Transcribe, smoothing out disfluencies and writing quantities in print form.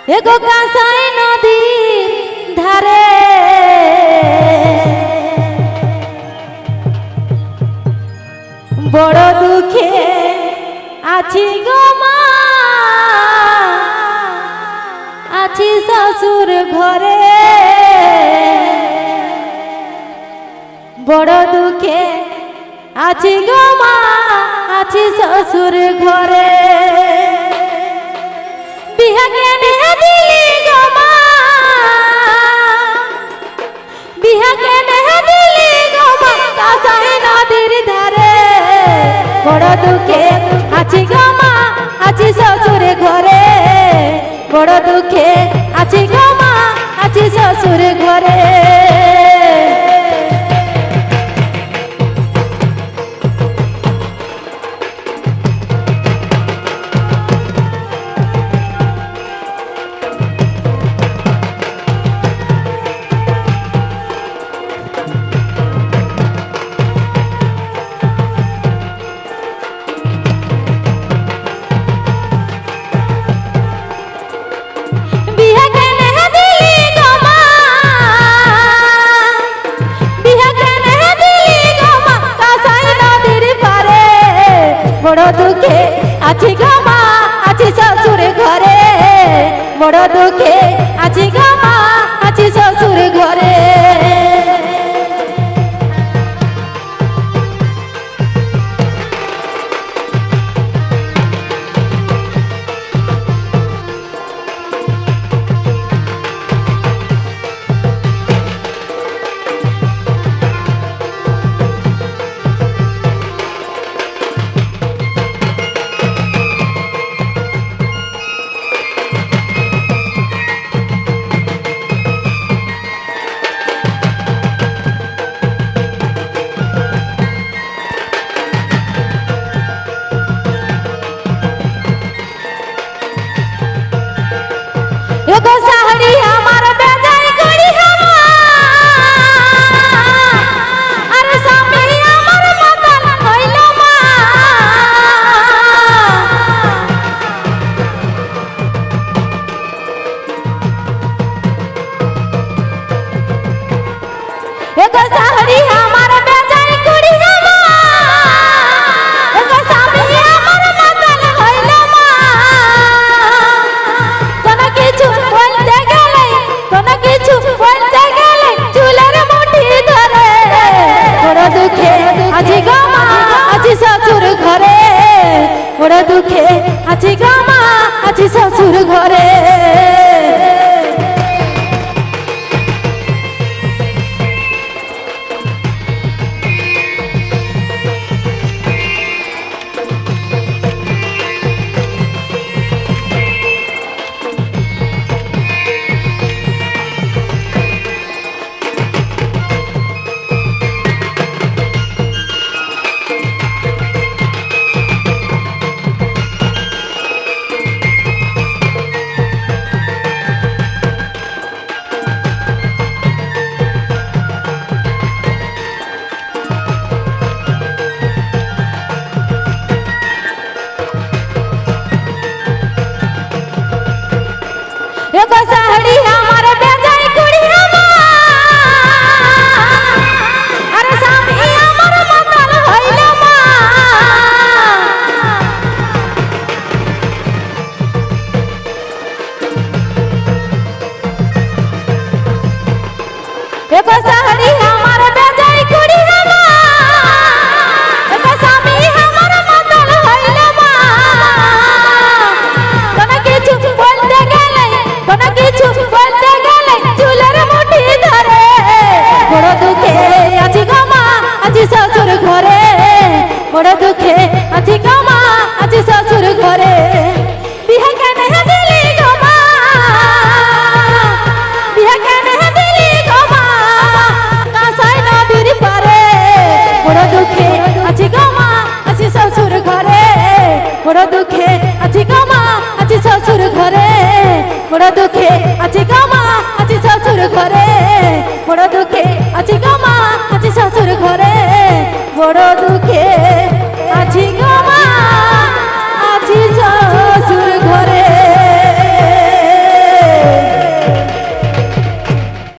এগো কাঁসাই নদীর ধারে বড় দুঃখে আছি গো মা, আছি শ্বশুর ঘরে বড় দুঃখে আছি গো মা, আছি শ্বশুর ঘরে। বিহা কেনে দিলি গো মা, বিহা কেনে দিলি গো মা কাঁসাই নদীর ধারে বড় দুঃখে আছি গো মা, আছি শ্বশুর ঘরে বড় দুঃখে আছি গো মা, আছি শ্বশুর ঘরে। বড় দুঃখে আছি গো মা, আছি শ্বশুর ঘরে বড় দুঃখে আছি গো মা, আছি শ্বশুর ঘরে। एगो साड़ी हमार बेजाई गुड़ी अरे सामी हमार बदल होइलो मा। एगो साड़ी हमार बेजाई गुड़ी एगो सामी हमार बदल होइलो मा। কোনো কিছু বলতে গেলে চুলের মুঠি ধরে বড় দুঃখে আছি গো মা, আছি শ্বশুর ঘরে বড় দুঃখে আছি গো মা, আছি শ্বশুর ঘরে। एगो साड़ी हमार बेजाई गुड़ी अरे सामी हमार बदल होइलो मा। एगो साड़ी हमार बेजाई गुड़ी एगो सामी हमार बदल होइलो मा। কোনো কিছু বলতে গেলে চুলের মুঠি ধরে বড় দুঃখে আছি গো মা, আছি শ্বশুর ঘরে বড় দুঃখে আছি গো মা, আছি শ্বশুর ঘরে। বিহা কেনে দিলি গো মা, বিহা কেনে দিলি গো মা কাঁসাই নদীর পারে বড় দুঃখে আছি গো মা, আছি শ্বশুর ঘরে বড় দুঃখে আছি গো মা, আছি শ্বশুর ঘরে বড় দুঃখে আছি গো মা।